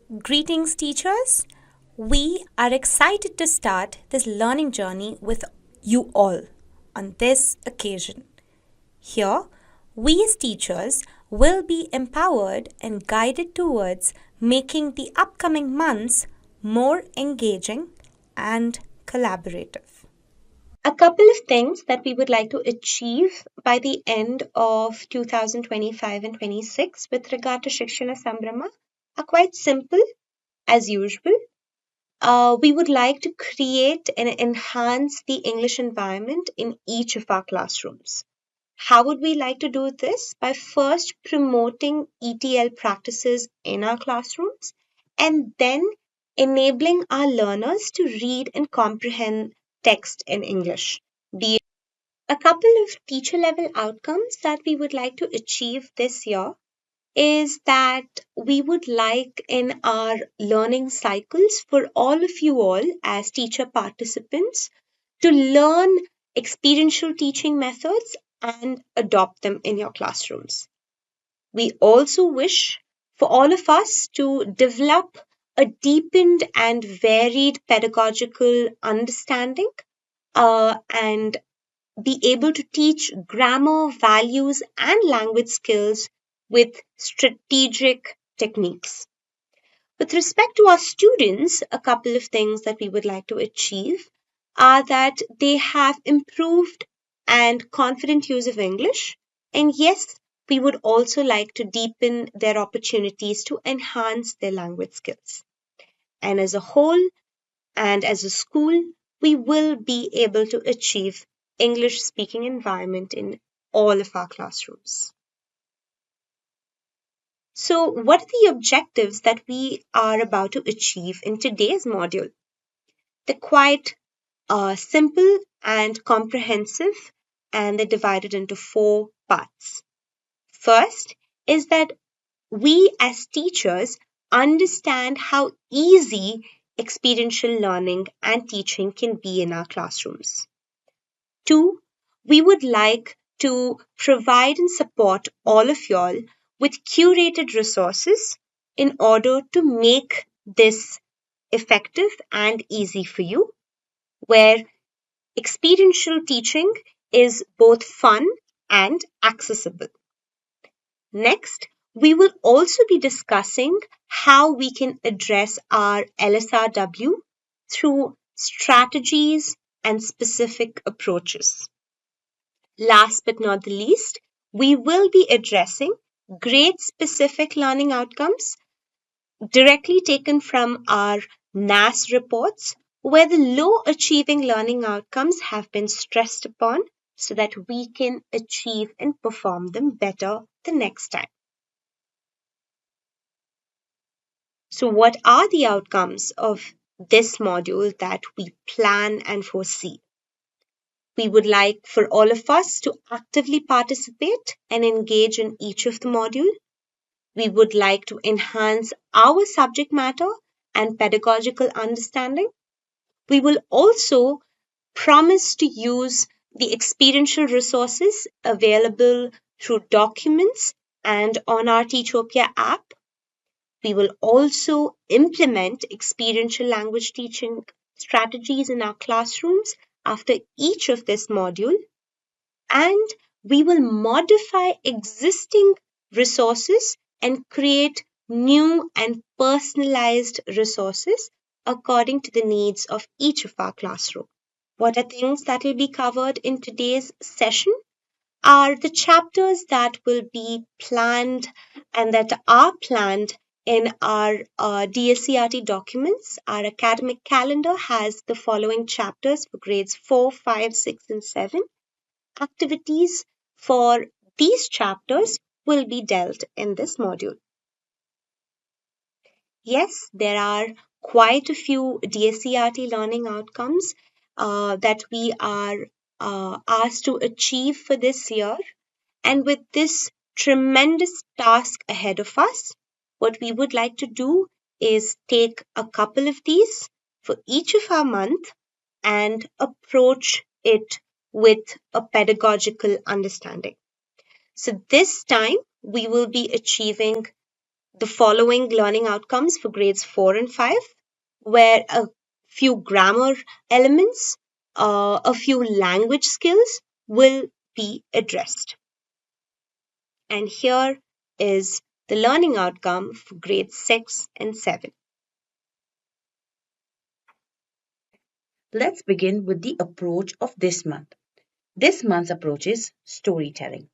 Greetings, teachers. We are excited to start this learning journey with you all on this occasion. Here, we as teachers will be empowered and guided towards making the upcoming months more engaging and collaborative. A couple of things that we would like to achieve by the end of 2025 and 26 with regard to Shikshana Sambrama are quite simple as usual. We would like to create and enhance the English environment in each of our classrooms. How would we like to do this? By first promoting ETL practices in our classrooms and then enabling our learners to read and comprehend text in English. A couple of teacher level outcomes that we would like to achieve this year is that we would like in our learning cycles for all of you all as teacher participants to learn experiential teaching methods and adopt them in your classrooms. We also wish for all of us to develop a deepened and varied pedagogical understanding and be able to teach grammar, values, and language skills with strategic techniques. With respect to our students, a couple of things that we would like to achieve are that they have improved and confident use of English. And yes, we would also like to deepen their opportunities to enhance their language skills. And as a whole, and as a school, we will be able to achieve English speaking environment in all of our classrooms. So, what are the objectives that we are about to achieve in today's module? They're quite simple and comprehensive, and they're divided into 4 parts. First is that we as teachers understand how easy experiential learning and teaching can be in our classrooms. 2, we would like to provide and support all of y'all with curated resources in order to make this effective and easy for you, where experiential teaching is both fun and accessible. Next, we will also be discussing how we can address our LSRW through strategies and specific approaches. Last but not the least, we will be addressing grade specific learning outcomes directly taken from our NAS reports, where the low achieving learning outcomes have been stressed upon so that we can achieve and perform them better the next time. So, what are the outcomes of this module that we plan and foresee? We would like for all of us to actively participate and engage in each of the module. We would like to enhance our subject matter and pedagogical understanding. We will also promise to use the experiential resources available through documents and on our Teachopia app. We will also implement experiential language teaching strategies in our classrooms after each of this module, and we will modify existing resources and create new and personalized resources according to the needs of each of our classroom. What are things that will be covered in today's session are the chapters that will be planned and that are planned in our DSCRT documents. Our academic calendar has the following chapters for grades 4, 5, 6, and 7. Activities for these chapters will be dealt in this module. Yes, there are quite a few DSCRT learning outcomes that we are asked to achieve for this year. And with this tremendous task ahead of us, what we would like to do is take a couple of these for each of our month and approach it with a pedagogical understanding. So this time we will be achieving the following learning outcomes for grades 4 and 5, where a few grammar elements, a few language skills will be addressed. And here is the learning outcome for grades 6 and 7. Let's begin with the approach of this month. This month's approach is storytelling.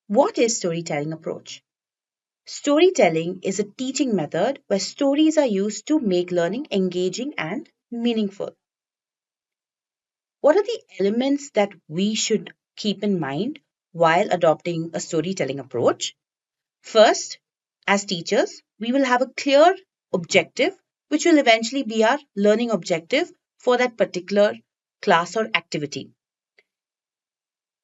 What is storytelling approach? Storytelling is a teaching method where stories are used to make learning engaging and meaningful. What are the elements that we should keep in mind while adopting a storytelling approach? First, as teachers, we will have a clear objective, which will eventually be our learning objective for that particular class or activity.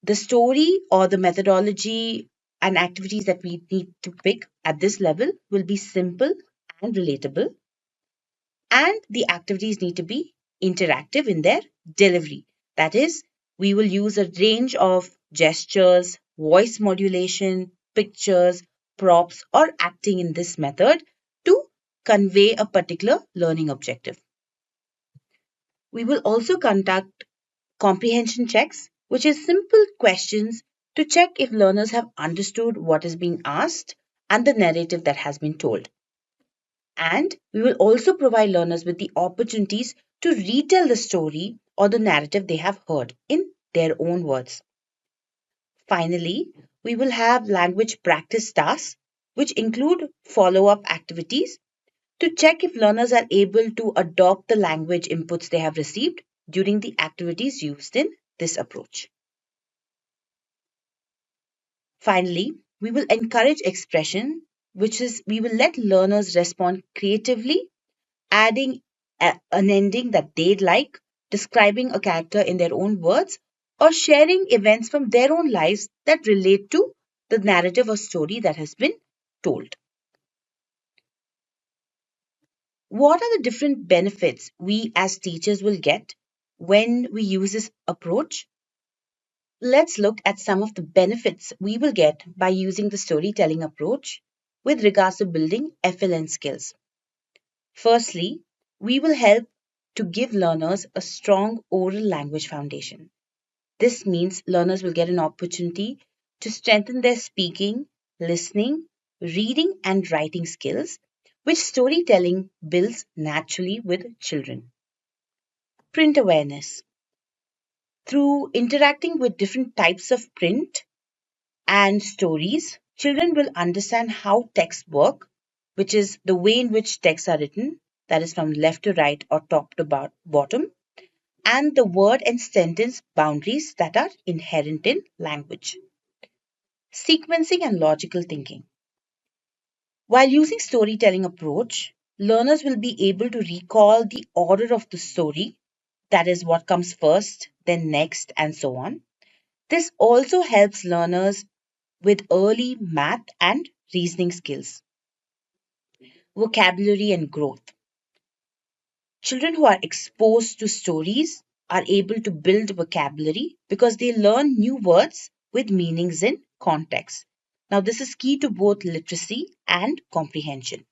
The story or the methodology and activities that we need to pick at this level will be simple and relatable, and the activities need to be interactive in their delivery. That is, we will use a range of gestures, voice modulation, pictures, props, or acting in this method to convey a particular learning objective. We will also conduct comprehension checks, which is simple questions to check if learners have understood what is being asked and the narrative that has been told. And we will also provide learners with the opportunities to retell the story or the narrative they have heard in their own words. Finally, we will have language practice tasks, which include follow up activities to check if learners are able to adopt the language inputs they have received during the activities used in this approach. Finally, we will encourage expression, which is we will let learners respond creatively, adding an ending that they'd like, describing a character in their own words, or sharing events from their own lives that relate to the narrative or story that has been told. What are the different benefits we as teachers will get when we use this approach? Let's look at some of the benefits we will get by using the storytelling approach with regards to building FLN skills. Firstly, we will help to give learners a strong oral language foundation. This means learners will get an opportunity to strengthen their speaking, listening, reading, and writing skills, which storytelling builds naturally with children. Print awareness. Through interacting with different types of print and stories, children will understand how texts work, which is the way in which texts are written, that is from left to right or top to bottom, and the word and sentence boundaries that are inherent in language. Sequencing and logical thinking. While using storytelling approach, learners will be able to recall the order of the story, that is what comes first, then next, and so on. This also helps learners with early math and reasoning skills. Vocabulary and growth. Children who are exposed to stories are able to build vocabulary because they learn new words with meanings in context. Now, this is key to both literacy and comprehension.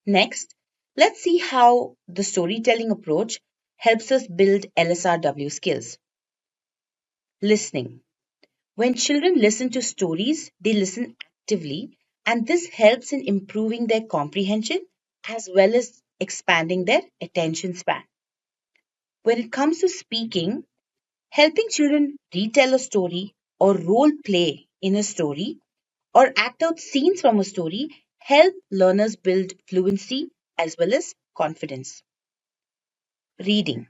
Next, let's see how the storytelling approach helps us build LSRW skills. Listening. When children listen to stories, they listen actively, and this helps in improving their comprehension as well as expanding their attention span. When it comes to speaking, helping children retell a story or role play in a story or act out scenes from a story help learners build fluency as well as confidence. Reading.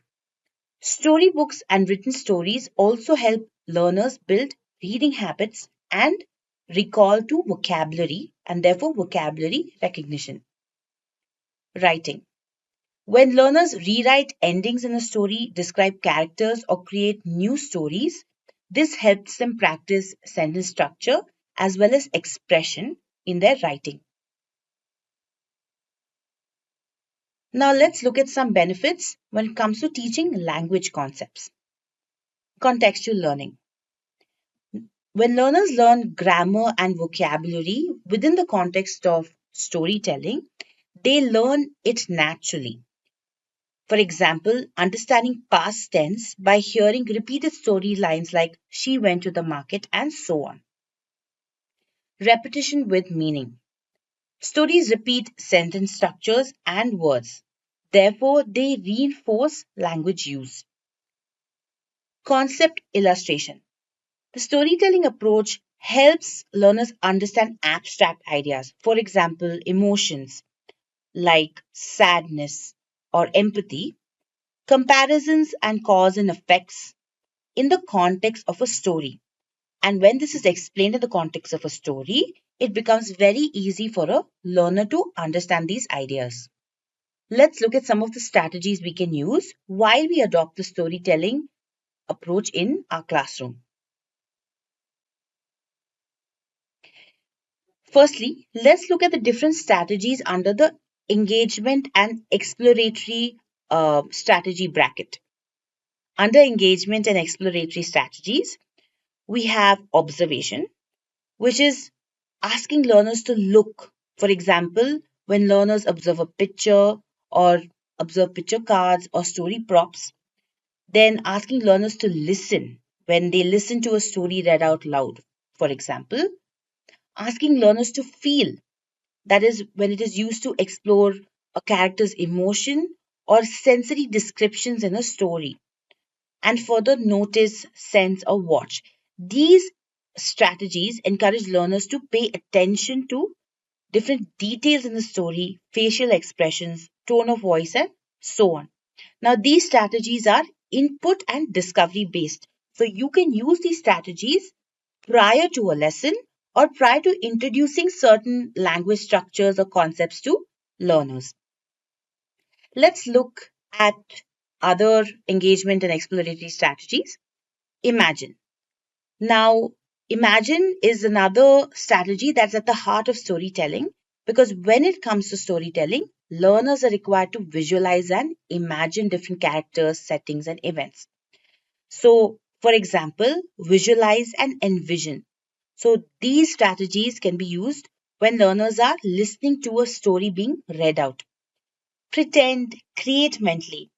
Storybooks and written stories also help learners build reading habits and recall to vocabulary and therefore vocabulary recognition. Writing. When learners rewrite endings in a story, describe characters, or create new stories, this helps them practice sentence structure as well as expression in their writing. Now let's look at some benefits when it comes to teaching language concepts. Contextual learning. When learners learn grammar and vocabulary within the context of storytelling, they learn it naturally. For example, understanding past tense by hearing repeated storylines like she went to the market and so on. Repetition with meaning. Stories repeat sentence structures and words. Therefore, they reinforce language use. Concept illustration. The storytelling approach helps learners understand abstract ideas. For example, emotions like sadness or empathy, comparisons and cause and effects in the context of a story. And when this is explained in the context of a story, it becomes very easy for a learner to understand these ideas. Let's look at some of the strategies we can use while we adopt the storytelling approach in our classroom. Firstly, let's look at the different strategies under the engagement and exploratory strategy bracket. Under engagement and exploratory strategies, we have observation, which is asking learners to look. For example, when learners observe a picture or observe picture cards or story props, then asking learners to listen when they listen to a story read out loud. For example, asking learners to feel, that is, when it is used to explore a character's emotion or sensory descriptions in a story, and further notice, sense, or watch. These strategies encourage learners to pay attention to different details in the story, facial expressions, tone of voice, and so on. Now, these strategies are input and discovery based. So, you can use these strategies prior to a lesson or prior to introducing certain language structures or concepts to learners. Let's look at other engagement and exploratory strategies. Imagine. Now, imagine is another strategy that's at the heart of storytelling because when it comes to storytelling, learners are required to visualize and imagine different characters, settings, and events. So, for example, visualize and envision. So, these strategies can be used when learners are listening to a story being read out. Pretend, create mentally.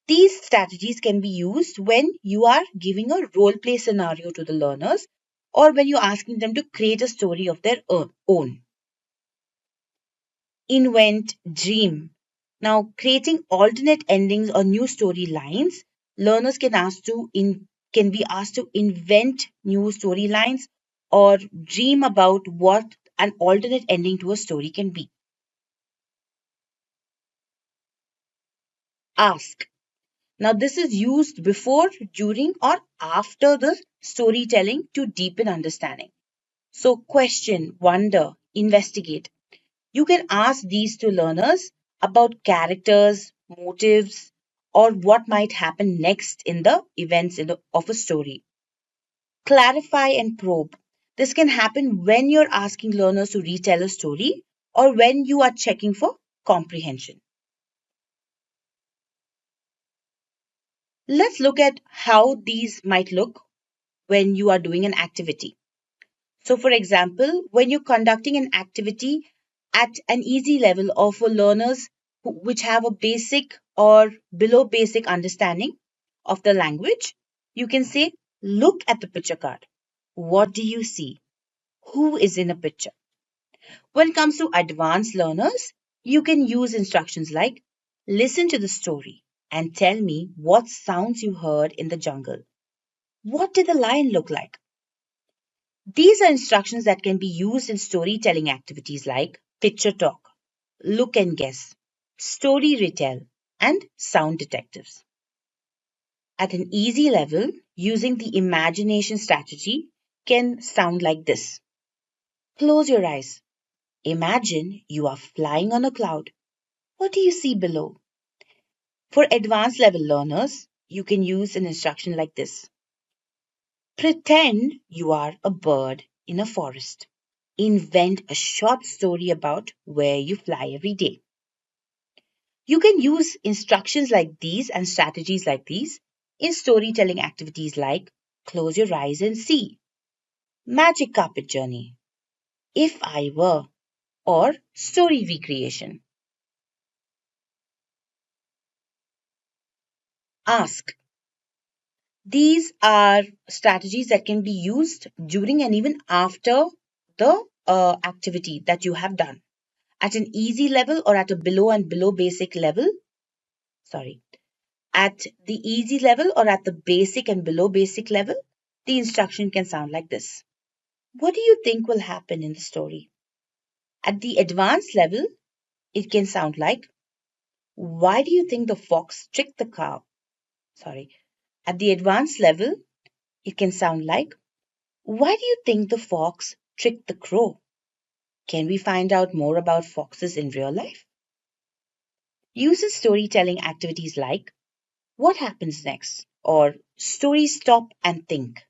These strategies can be used when you are giving a role play scenario to the learners or when you're asking them to create a story of their own. Invent, dream. Now, creating alternate endings or new storylines, learners can be asked to invent new storylines or dream about what an alternate ending to a story can be. Ask. Now, this is used before, during, or after the storytelling to deepen understanding. So, question, wonder, investigate. You can ask these to learners about characters, motives, or what might happen next in the events of a story. Clarify and probe. This can happen when you're asking learners to retell a story or when you are checking for comprehension. Let's look at how these might look when you are doing an activity. So, for example, when you're conducting an activity at an easy level of learners which have a basic or below basic understanding of the language, you can say, look at the picture card. What do you see? Who is in a picture? When it comes to advanced learners, you can use instructions like, listen to the story and tell me what sounds you heard in the jungle. What did the lion look like? These are instructions that can be used in storytelling activities like picture talk, look and guess, story retell, and sound detectives. At an easy level, using the imagination strategy can sound like this. Close your eyes. Imagine you are flying on a cloud. What do you see below? For advanced level learners, you can use an instruction like this. Pretend you are a bird in a forest. Invent a short story about where you fly every day. You can use instructions like these and strategies like these in storytelling activities like close your eyes and see, magic carpet journey, if I were, or story recreation. Ask. These are strategies that can be used during and even after the activity that you have done. At an easy level or at a below and below basic level, sorry, at the easy level or at the basic and below basic level, the instruction can sound like this. What do you think will happen in the story? At the advanced level, it can sound like, why do you think the fox tricked the cow? Sorry. At the advanced level, it can sound like, why do you think the fox tricked the crow? Can we find out more about foxes in real life? Uses storytelling activities like, what happens next? Or story stop and think.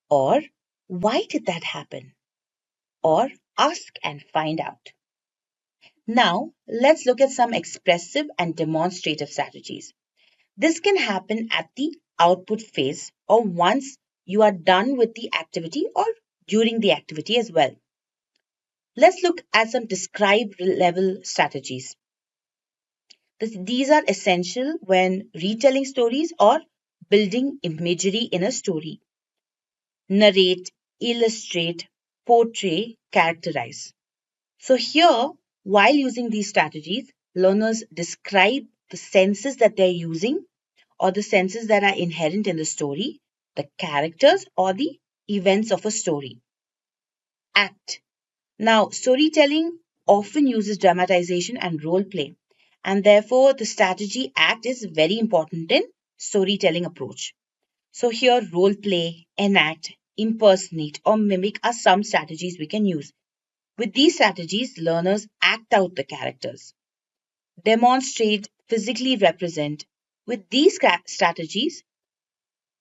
Or why did that happen? Or ask and find out. Now, let's look at some expressive and demonstrative strategies. This can happen at the output phase or once you are done with the activity or during the activity as well. Let's look at some describe level strategies. These are essential when retelling stories or building imagery in a story. Narrate, illustrate, portray, characterize. So here, while using these strategies, learners describe the senses that they're using or the senses that are inherent in the story, the characters or the events of a story. Act. Now, storytelling often uses dramatization and role play, and therefore the strategy act is very important in storytelling approach. So here, role play, enact, impersonate, or mimic are some strategies we can use. With these strategies, learners act out the characters, demonstrate, physically represent. With these strategies,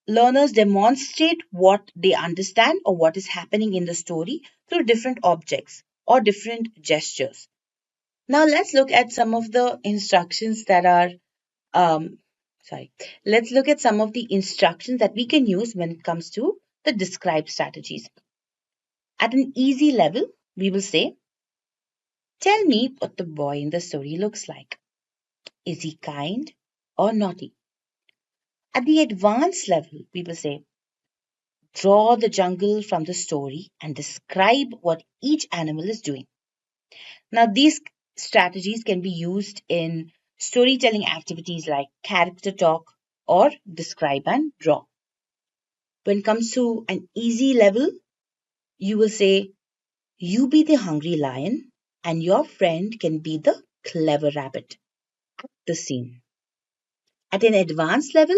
learners demonstrate what they understand or what is happening in the story through different objects or different gestures. Now, let's look at some of the instructions that are, um, sorry, let's look at some of the instructions that we can use when it comes to the describe strategies. At an easy level, we will say, tell me what the boy in the story looks like. Is he kind or naughty? At the advanced level, we will say, draw the jungle from the story and describe what each animal is doing. Now, these strategies can be used in storytelling activities like character talk or describe and draw. When it comes to an easy level, you will say, you be the hungry lion and your friend can be the clever rabbit. The scene. At an advanced level,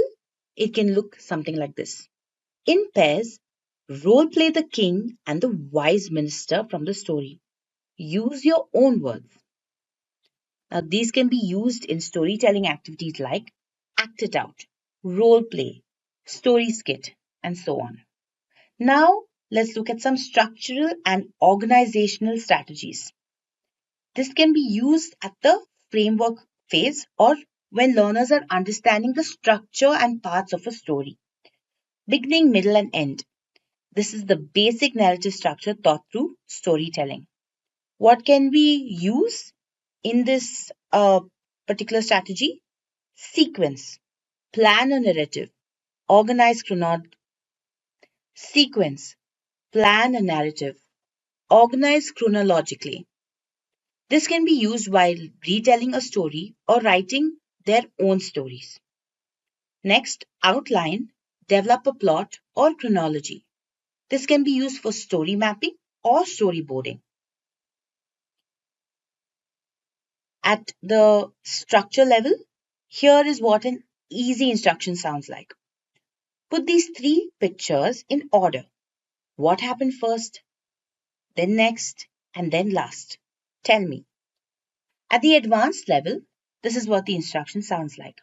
it can look something like this. In pairs, role play the king and the wise minister from the story. Use your own words. Now, these can be used in storytelling activities like act it out, role play, story skit, and so on. Now, let's look at some structural and organizational strategies. This can be used at the framework phase or when learners are understanding the structure and parts of a story. Beginning, middle, and end. This is the basic narrative structure taught through storytelling. What can we use in this particular strategy? Sequence, plan a narrative, organize sequence, plan a narrative, organize chronologically. This can be used while retelling a story or writing their own stories. Next, outline, develop a plot or chronology. This can be used for story mapping or storyboarding. At the structure level, here is what an easy instruction sounds like. Put these three pictures in order. What happened first, then next, and then last? Tell me. At the advanced level, this is what the instruction sounds like.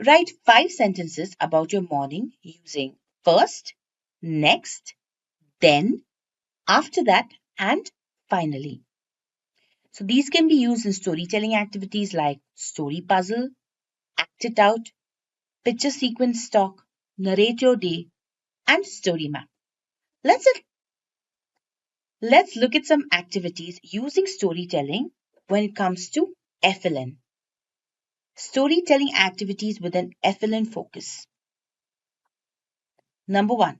Write 5 sentences about your morning using first, next, then, after that, and finally. So these can be used in storytelling activities like story puzzle, act it out, picture sequence talk, narrate your day, and story map. Let's Let's look at some activities using storytelling when it comes to FLN. Storytelling activities with an FLN focus. Number 1,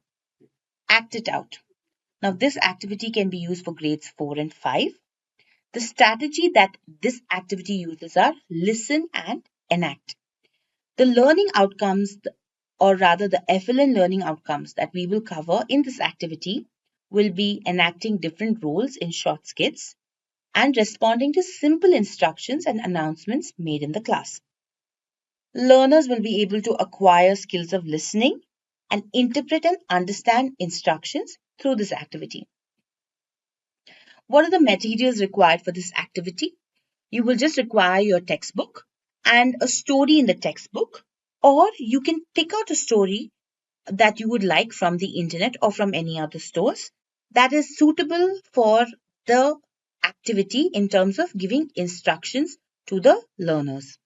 act it out. Now, this activity can be used for grades 4 and 5. The strategy that this activity uses are listen and enact. The learning outcomes, or rather the FLN learning outcomes that we will cover in this activity, will be enacting different roles in short skits and responding to simple instructions and announcements made in the class. Learners will be able to acquire skills of listening and interpret and understand instructions through this activity. What are the materials required for this activity? You will just require your textbook and a story in the textbook, or you can pick out a story that you would like from the internet or from any other stores that is suitable for the activity in terms of giving instructions to the learners.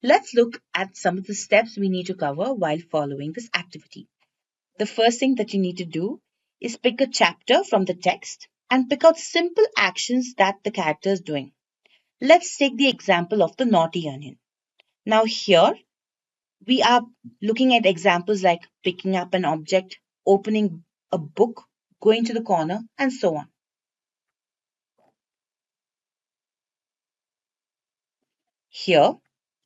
Let's look at some of the steps we need to cover while following this activity. The first thing that you need to do is pick a chapter from the text and pick out simple actions that the character is doing. Let's take the example of the naughty onion. Now here we are looking at examples like picking up an object, opening a book, going to the corner, and so on. Here,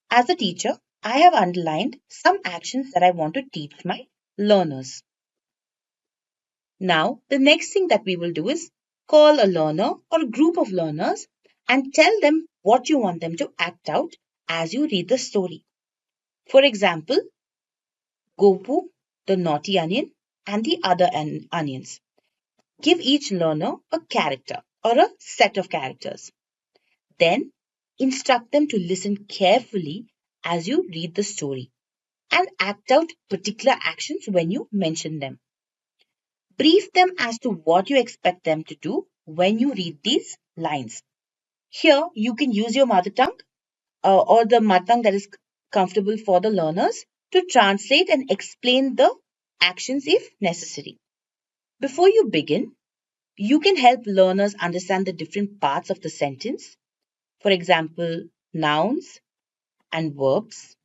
as a teacher, I have underlined some actions that I want to teach my learners. Now, the next thing that we will do is call a learner or a group of learners and tell them what you want them to act out as you read the story. For example, Gopu, the naughty onion, and the other onions. Give each learner a character or a set of characters. Then instruct them to listen carefully as you read the story and act out particular actions when you mention them. Brief them as to what you expect them to do when you read these lines. Here, you can use your mother tongue or the mother tongue that is comfortable for the learners to translate and explain the actions if necessary. Before you begin, you can help learners understand the different parts of the sentence. For example, nouns and verbs,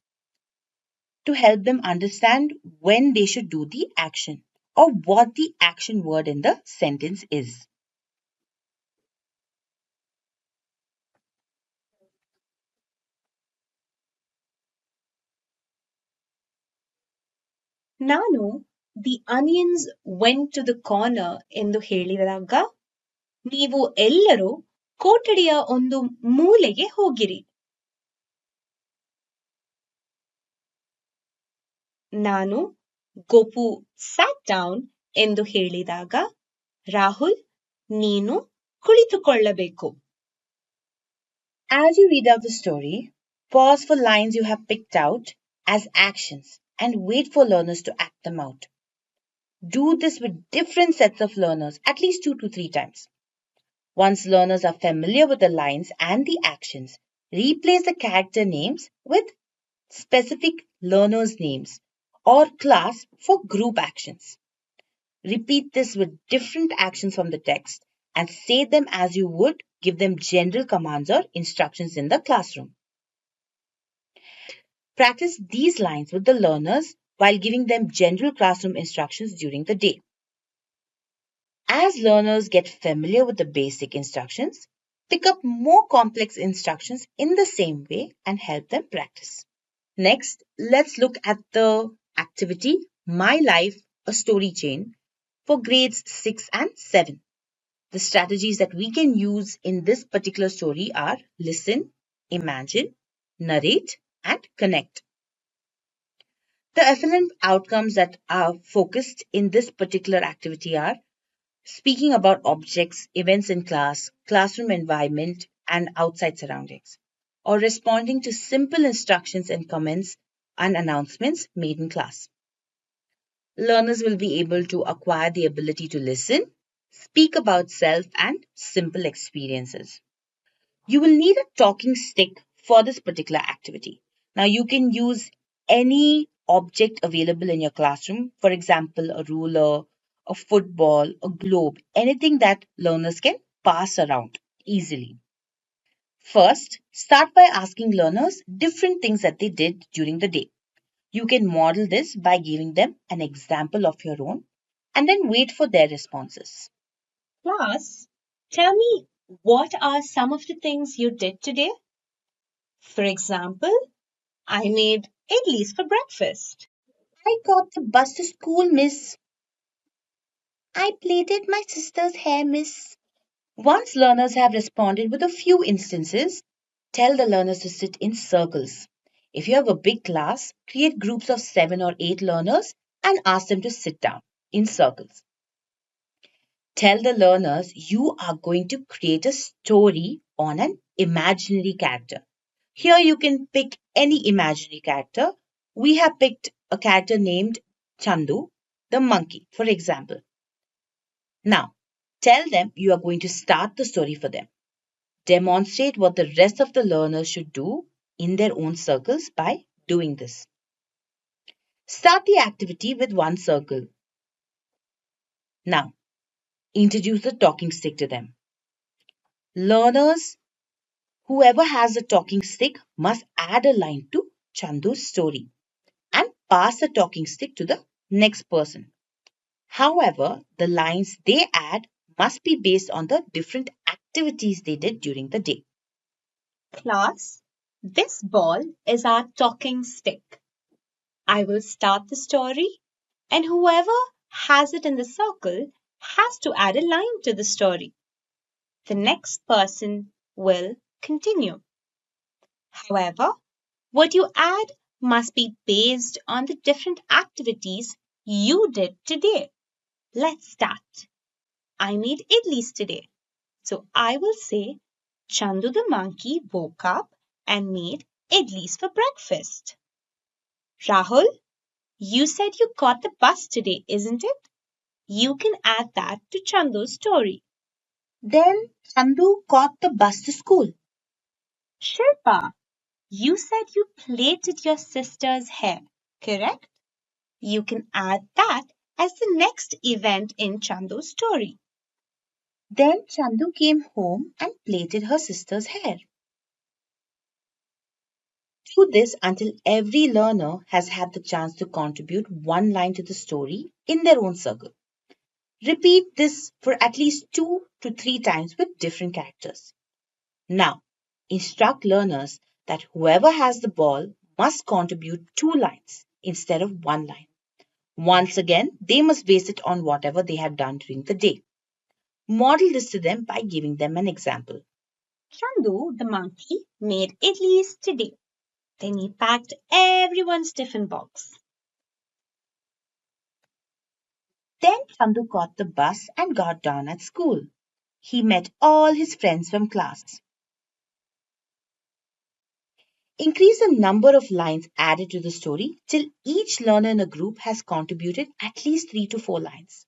to help them understand when they should do the action or what the action word in the sentence is. ನಾನು the onions went to the corner ಎಂದು ಹೇಳಿದಾಗ ನೀವು ಎಲ್ಲರೂ ಕೊಠಡಿಯ ಒಂದು ಮೂಲೆಗೆ ಹೋಗಿರಿ. ನಾನು ಗೋಪು ಸ್ಯಾಟ್ ಡೌನ್ ಎಂದು ಹೇಳಿದಾಗ ರಾಹುಲ್ ನೀನು ಕುಳಿತುಕೊಳ್ಳಬೇಕು. As you read out the story, pause for lines you have picked out as actions and wait for learners to act them out. Do this with different sets of learners at least 2 to 3 times. Once learners are familiar with the lines and the actions, replace the character names with specific learners' names or class for group actions. Repeat this with different actions from the text and say them as you would give them general commands or instructions in the classroom. Practice these lines with the learners while giving them general classroom instructions during the day. As learners get familiar with the basic instructions, pick up more complex instructions in the same way and help them practice. Next, let's look at the activity My Life, a Story Chain for grades 6 and 7. The strategies that we can use in this particular story are listen, imagine, narrate, and connect. The FLN outcomes that are focused in this particular activity are speaking about objects, events in class, classroom environment, and outside surroundings, or responding to simple instructions and comments and announcements made in class. Learners will be able to acquire the ability to listen, speak about self, and simple experiences. You will need a talking stick for this particular activity. Now, you can use any object available in your classroom, for example, a ruler, a football, a globe, anything that learners can pass around easily. First, start by asking learners different things that they did during the day. You can model this by giving them an example of your own and then wait for their responses. Class, tell me, what are some of the things you did today? For example, I made idlis for breakfast. I got the bus to school, miss. I plaited my sister's hair, miss. Once learners have responded with a few instances, tell the learners to sit in circles. If you have a big class, create groups of 7 or 8 learners and ask them to sit down in circles. Tell the learners you are going to create a story on an imaginary character. Here you can pick any imaginary character. We have picked a character named Chandu, the monkey, for example. Now, tell them you are going to start the story for them. Demonstrate what the rest of the learners should do in their own circles by doing this. Start the activity with one circle. Now, introduce the talking stick to them. Learners, whoever has the talking stick must add a line to Chandu's story and pass the talking stick to the next person. However, the lines they add must be based on the different activities they did during the day. Class, this ball is our talking stick. I will start the story, and whoever has it in the circle has to add a line to the story. The next person will continue. However, what you add must be based on the different activities you did today. Let's start. I made idlis today. So I will say Chandu the monkey woke up and made idlis for breakfast. Rahul, you said you caught the bus today, isn't it? You can add that to Chandu's story. Then Chandu caught the bus to school. Shilpa, you said you plaited your sister's hair, correct? You can add that as the next event in Chandu's story. Then Chandu came home and plaited her sister's hair. Do this until every learner has had the chance to contribute one line to the story in their own circle. Repeat this for at least 2 to 3 times with different characters. Now, instruct learners that whoever has the ball must contribute 2 lines instead of 1 line. Once again, they must base it on whatever they have done during the day. Model this to them by giving them an example. Chandu the monkey made idlis today. Then he packed everyone's tiffin box. Then Chandu caught the bus and got down at school. He met all his friends from class. Increase the number of lines added to the story till each learner in a group has contributed at least 3 to 4 lines.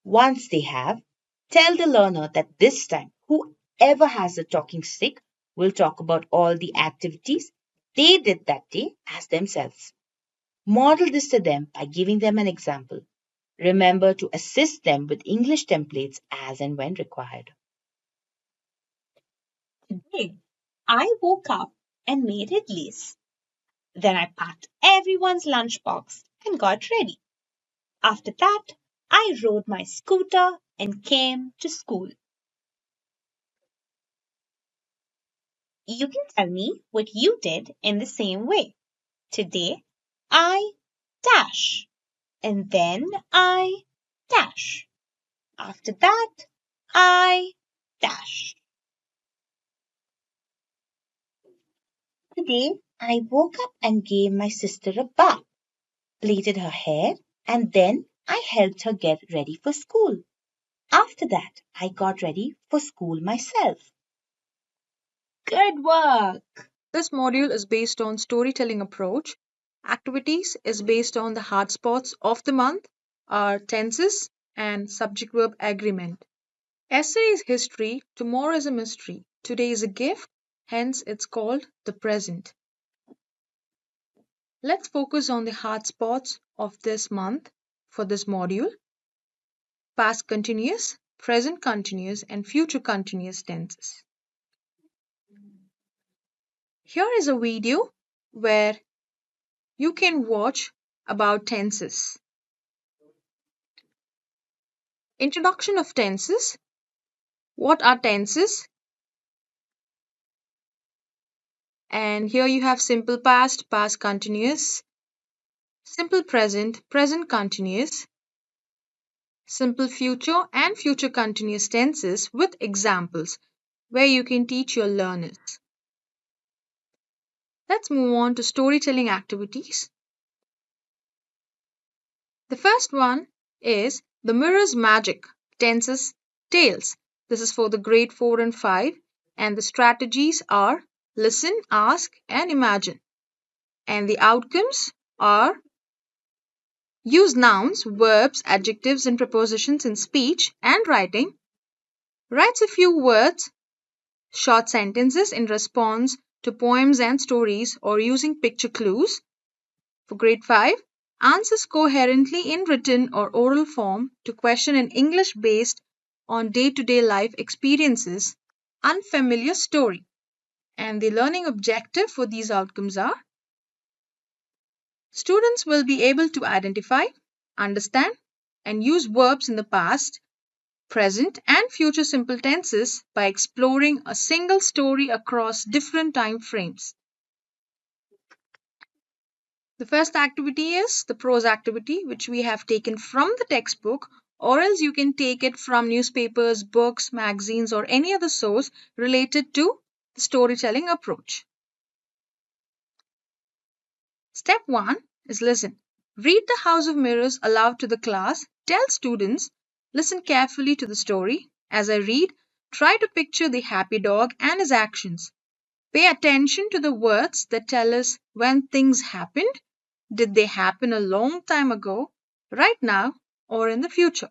Once they have, tell the learner that this time, whoever has the talking stick will talk about all the activities they did that day as themselves. Model this to them by giving them an example. Remember to assist them with English templates as and when required. Today, I woke up and made idlis. Then I packed everyone's lunchbox and got ready. After that, I rode my scooter and came to school. You can tell me what you did in the same way. Today, I dash. And then I dash. After that, I dash. Today, I woke up and gave my sister a bath, plaited her hair, and then I helped her get ready for school. After that, I got ready for school myself. Good work. This module is based on storytelling approach. Activities is based on the hard spots of the month, are tenses and subject-verb agreement. Essay is history, tomorrow is a mystery, today is a gift, hence it's called the present. Let's focus on the hard spots of this month for this module. past continuous, present continuous, and future continuous tenses. Here is a video where you can watch about tenses. Introduction of tenses. What are tenses? And here you have simple past, past continuous, simple present, present continuous, simple future, and future continuous tenses with examples where you can teach your learners. Let's move on to storytelling activities. The first one is the mirror's magic, tenses, tales. This is for the grade 4 and 5, and the strategies are listen, ask, and imagine. And the outcomes are use nouns, verbs, adjectives, and prepositions in speech and writing. Writes a few words, short sentences in response to poems and stories or using picture clues. For grade 5, answers coherently in written or oral form to question in English based on day-to-day life experiences, unfamiliar story. And the learning objective for these outcomes are students will be able to identify, understand, and use verbs in the past, present, and future simple tenses by exploring a single story across different time frames. The first activity is the prose activity, which we have taken from the textbook, or else you can take it from newspapers, books, magazines, or any other source related to the storytelling approach. Step 1 is listen. Read The House of Mirrors aloud to the class. Tell students, listen carefully to the story. As I read, try to picture the happy dog and his actions. Pay attention to the words that tell us when things happened. Did they happen a long time ago, right now, or in the future?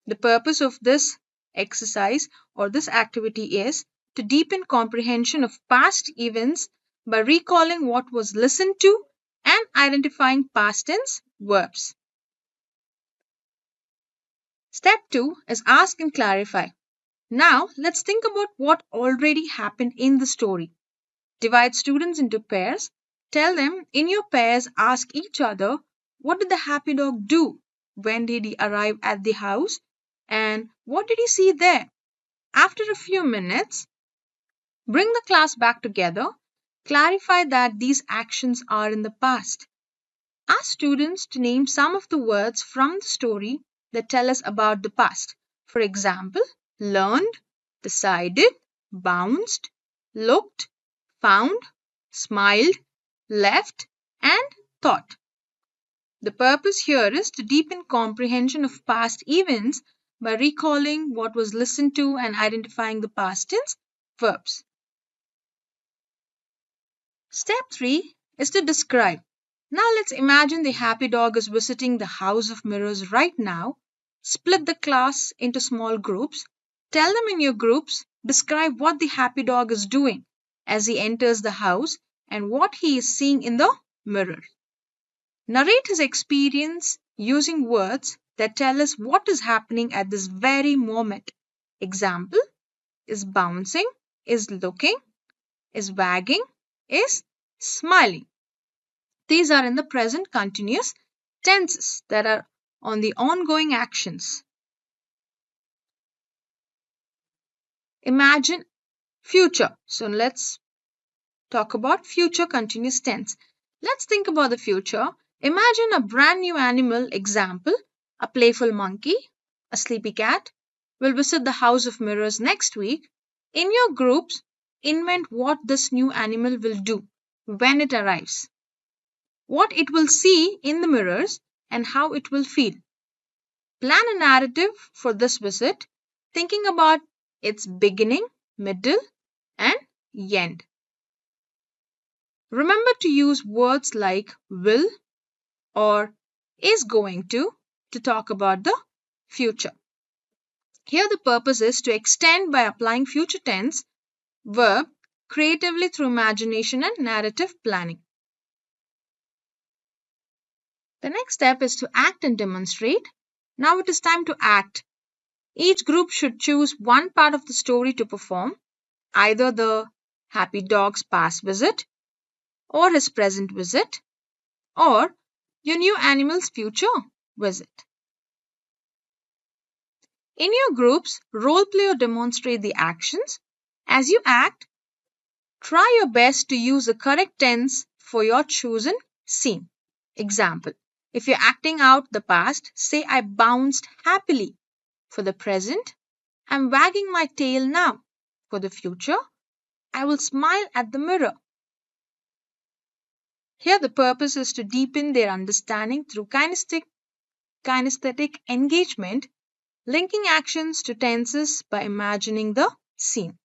The purpose of this exercise or this activity is to deepen comprehension of past events by recalling what was listened to and identifying past tense verbs. Step 2 is ask and clarify. Now, let's think about what already happened in the story. Divide students into pairs. Tell them in your pairs, ask each other, what did the happy dog do? When did he arrive at the house? And what did he see there? After a few minutes, bring the class back together. Clarify that these actions are in the past. Ask students to name some of the words from the story that tell us about the past. For example, learned, decided, bounced, looked, found, smiled, left, and thought. The purpose here is to deepen comprehension of past events by recalling what was listened to and identifying the past tense verbs. Step 3 is to describe. Now let's imagine the happy dog is visiting the House of Mirrors right now. Split the class into small groups. Tell them in your groups, describe what the happy dog is doing as he enters the house and what he is seeing in the mirror. Narrate his experience using words that tell us what is happening at this very moment. Example is bouncing, is looking, is wagging, is smiling. These are in the present continuous tenses that are on the ongoing actions. Imagine future. So let's talk about future continuous tense. Let's think about the future. Imagine a brand new animal, example, a playful monkey, a sleepy cat, will visit the House of Mirrors next week. In your groups, invent what this new animal will do when it arrives, what it will see in the mirrors, and how it will feel. Plan a narrative for this visit, thinking about its beginning, middle, and end. Remember to use words like will or is going to talk about the future. Here the purpose is to extend by applying future tense verb creatively through imagination and narrative planning. The next step is to act and demonstrate. Now it is time to act. Each group should choose one part of the story to perform, either the happy dog's past visit, or his present visit, or your new animal's future visit. In your groups, role play or demonstrate the actions. As you act, try your best to use the correct tense for your chosen scene. Example: if you're acting out the past, say I bounced happily. For the present, I'm wagging my tail now. For the future, I will smile at the mirror. Here, the purpose is to deepen their understanding through kinesthetic engagement, linking actions to tenses by imagining the scene.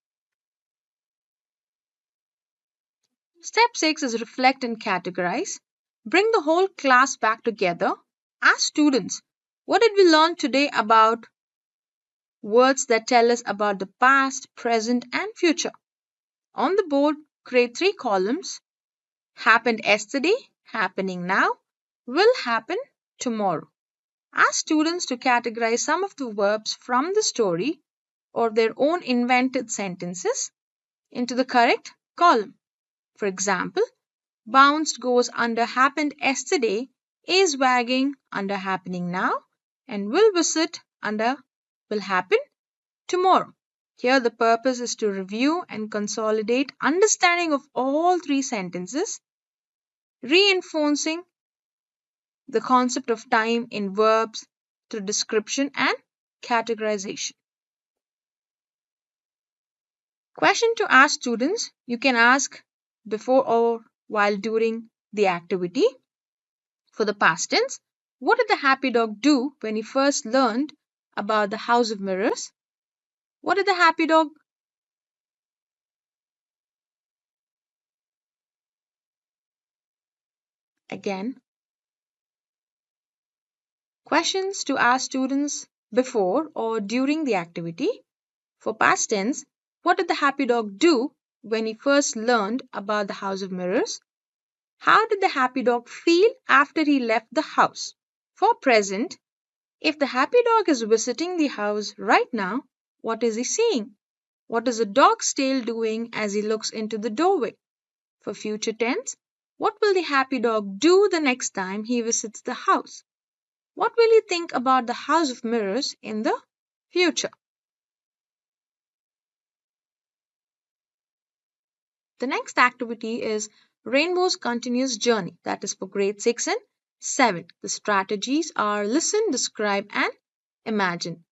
Step 6 is reflect and categorize. Bring the whole class back together. Ask students, what did we learn today about words that tell us about the past, present, and future? On the board, create 3 columns: happened yesterday, happening now, will happen tomorrow. Ask students to categorize some of the verbs from the story or their own invented sentences into the correct column. For example, bounced goes under happened yesterday, is wagging under happening now, and will visit under will happen tomorrow. Here, the purpose is to review and consolidate understanding of all 3 sentences, reinforcing the concept of time in verbs through description and categorization. Question to ask students: you can ask before or while during the activity. For the past tense, what did the happy dog do when he first learned about the house of mirrors? What did the happy dog again? Questions to ask students before or during the activity. For past tense, what did the happy dog do when he first learned about the house of mirrors? How did the happy dog feel after he left the house? For present, if the happy dog is visiting the house right now, what is he seeing? What is the dog's tail doing as he looks into the doorway? For future tense, what will the happy dog do the next time he visits the house? What will he think about the house of mirrors in the future? The next activity is Rainbow's Continuous Journey, that is for grade 6 and 7. The strategies are listen, describe, and imagine.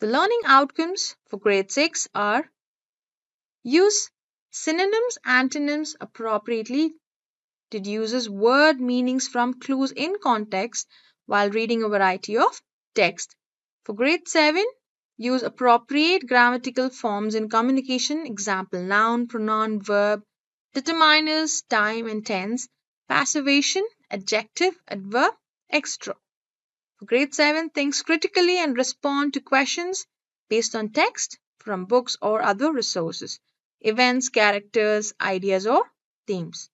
The learning outcomes for grade 6 are use synonyms, antonyms appropriately, deduces word meanings from clues in context while reading a variety of text. For grade 7, use appropriate grammatical forms in communication, example noun, pronoun, verb, determiners, time and tense, passivation, adjective, adverb, etc. For grade 7, think critically and respond to questions based on text from books or other resources, events, characters, ideas, or themes.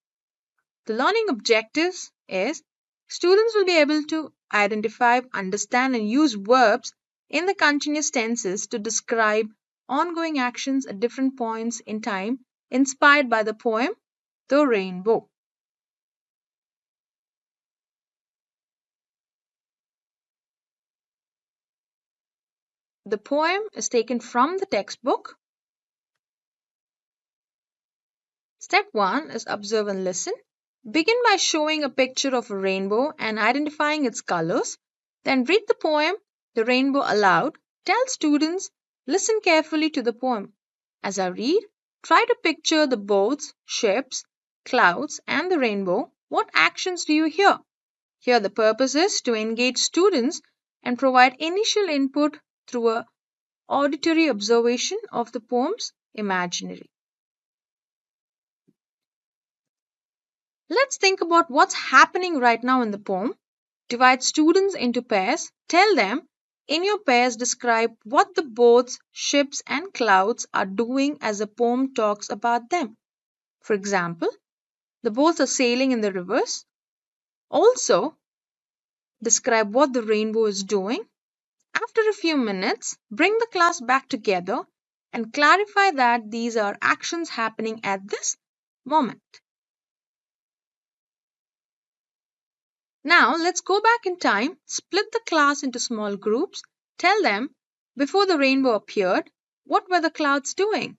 The learning objectives is students will be able to identify, understand, and use verbs in the continuous tenses to describe ongoing actions at different points in time inspired by the poem The Rainbow. The poem is taken from the textbook. Step 1 is observe and listen. Begin by showing a picture of a rainbow and identifying its colors. Then read the poem, The Rainbow, aloud. Tell students, listen carefully to the poem. As I read, try to picture the boats, ships, clouds, and the rainbow. What actions do you hear? Here, the purpose is to engage students and provide initial input through a auditory observation of the poem's imaginary. Let's think about what's happening right now in the poem. Divide students into pairs. Tell them in your pairs describe what the boats, ships, and clouds are doing as the poem talks about them. For example, the boats are sailing in the rivers. Also, describe what the rainbow is doing. After a few minutes, bring the class back together and clarify that these are actions happening at this moment. Now, let's go back in time, split the class into small groups, tell them, before the rainbow appeared, what were the clouds doing?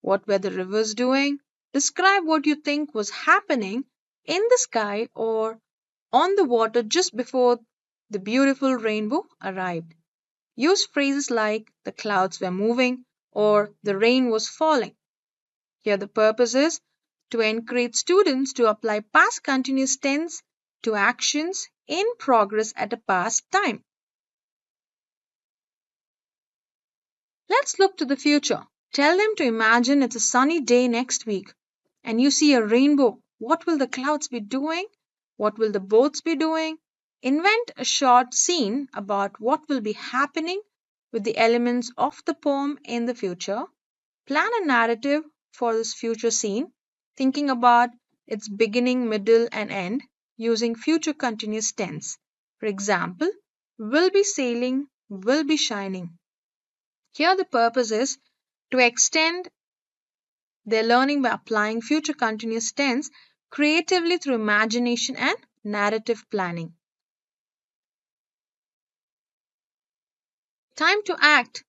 What were the rivers doing? Describe what you think was happening in the sky or on the water just before the beautiful rainbow arrived. Use phrases like the clouds were moving or the rain was falling. Here, the purpose is to encourage students to apply past continuous tense to actions in progress at a past time. Let's look to the future. Tell them to imagine it's a sunny day next week and you see a rainbow. What will the clouds be doing? What will the boats be doing? Invent a short scene about what will be happening with the elements of the poem in the future. Plan a narrative for this future scene, thinking about its beginning, middle, and end using future continuous tense. For example, will be sailing, will be shining. Here, the purpose is to extend their learning by applying future continuous tense creatively through imagination and narrative planning. Time to act.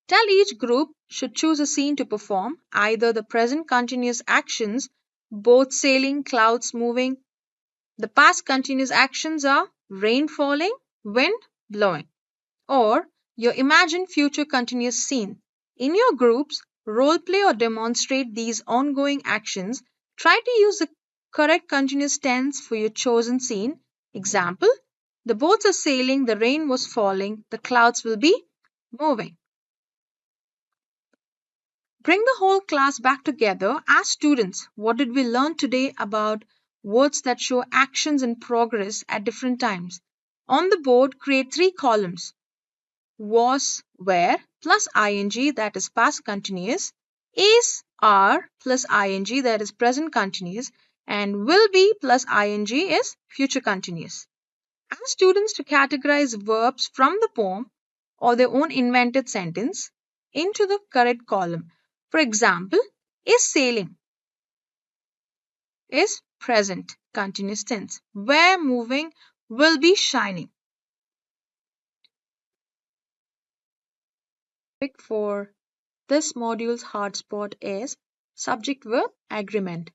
Tell each group should choose a scene to perform, either the present continuous actions, boat sailing, clouds moving. The past continuous actions are rain falling, wind blowing, or your imagined future continuous scene. In your groups, role play or demonstrate these ongoing actions. Try to use the correct continuous tense for your chosen scene. Example: the boats are sailing, the rain was falling, the clouds will be moving. Bring the whole class back together. Ask students, what did we learn today about words that show actions in progress at different times? On the board, create 3 columns: was, were plus ing, that is past continuous, is, are plus ing, that is present continuous, and will be plus ing is future continuous. Ask students to categorize verbs from the poem or their own invented sentence into the correct column. For example, is sailing is present continuous tense. Were moving will be shining. For this module's hard spot is subject-verb agreement.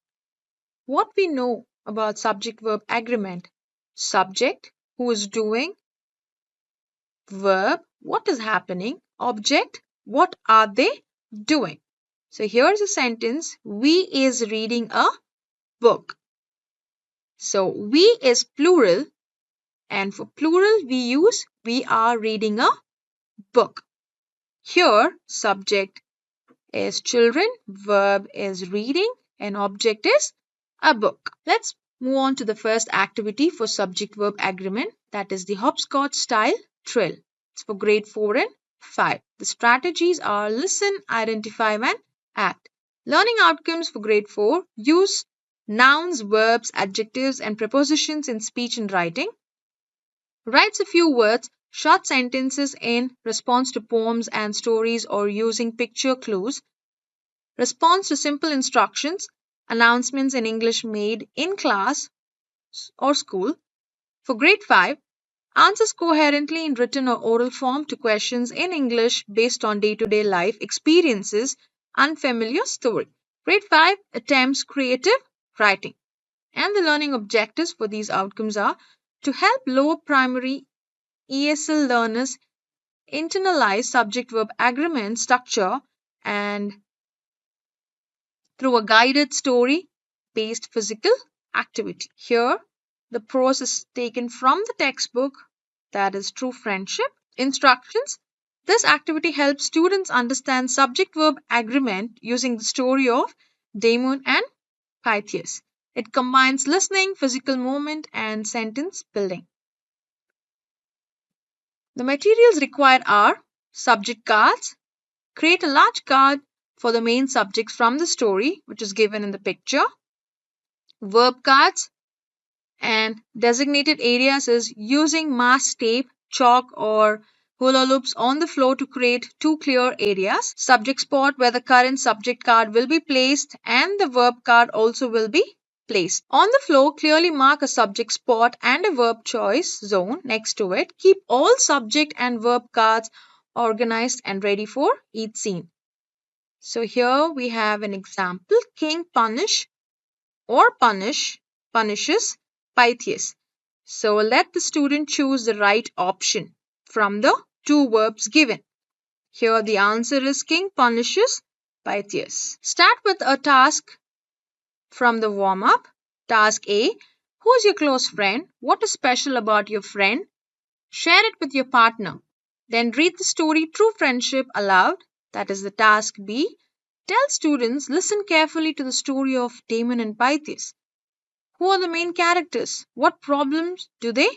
What we know about subject-verb agreement: subject, who is doing; verb, what is happening; object, what are they doing. So here's a sentence: we is reading a book. So we is plural, and for plural we use we are reading a book. Here, subject is children, verb is reading, and object is a book. Let's move on to the first activity for subject-verb agreement, that is the hopscotch style drill. It's for grade 4 and 5. The strategies are listen, identify, and act. Learning outcomes for grade 4: use nouns, verbs, adjectives, and prepositions in speech and writing. Writes a few words, short sentences in response to poems and stories or using picture clues. Response to simple instructions, announcements in English made in class or school. For grade 5, answers coherently in written or oral form to questions in English based on day-to-day life experiences, unfamiliar story. Grade 5 attempts creative writing. And the learning objectives for these outcomes are to help lower primary ESL learners internalize subject-verb agreement structure and through a guided story-based physical activity. Here, the prose is taken from the textbook, that is True Friendship. Instructions: this activity helps students understand subject-verb agreement using the story of Damon and Pythias. It combines listening, physical movement, and sentence building. The materials required are subject cards. Create a large card for the main subjects from the story, which is given in the picture. Verb cards, and designated areas is using mask tape, chalk, or hula loops on the floor to create two clear areas. Subject spot where the current subject card will be placed and the verb card also will be placed. On the floor, clearly mark a subject spot and a verb choice zone next to it. Keep all subject and verb cards organized and ready for each scene. So here we have an example. King punishes Pythias. So let the student choose the right option from the two verbs given. Here the answer is King punishes Pythias. Start with a task from the warm up. Task A. Who is your close friend? What is special about your friend? Share it with your partner. Then read the story True Friendship aloud. That is the task B. Tell students, listen carefully to the story of Damon and Pythias. Who are the main characters? What problems do they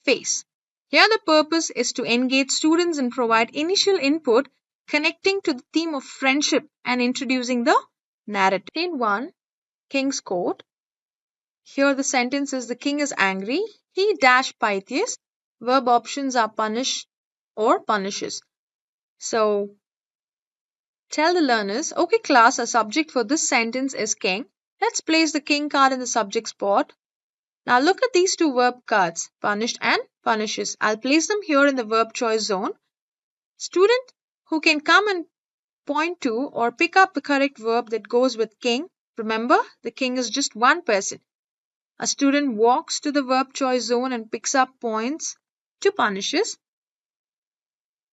face? Here, the purpose is to engage students and provide initial input connecting to the theme of friendship and introducing the narrative. Scene 1, King's Court. Here, the sentence is the king is angry. He dash Pythias. Verb options are punish or punishes. So, tell the learners, okay, class, a subject for this sentence is king. Let's place the king card in the subject spot. Now look at these two verb cards, punished and punishes. I'll place them here in the verb choice zone. Student who can come and point to or pick up the correct verb that goes with king. Remember, the king is just one person. A student walks to the verb choice zone and picks up points to punishes.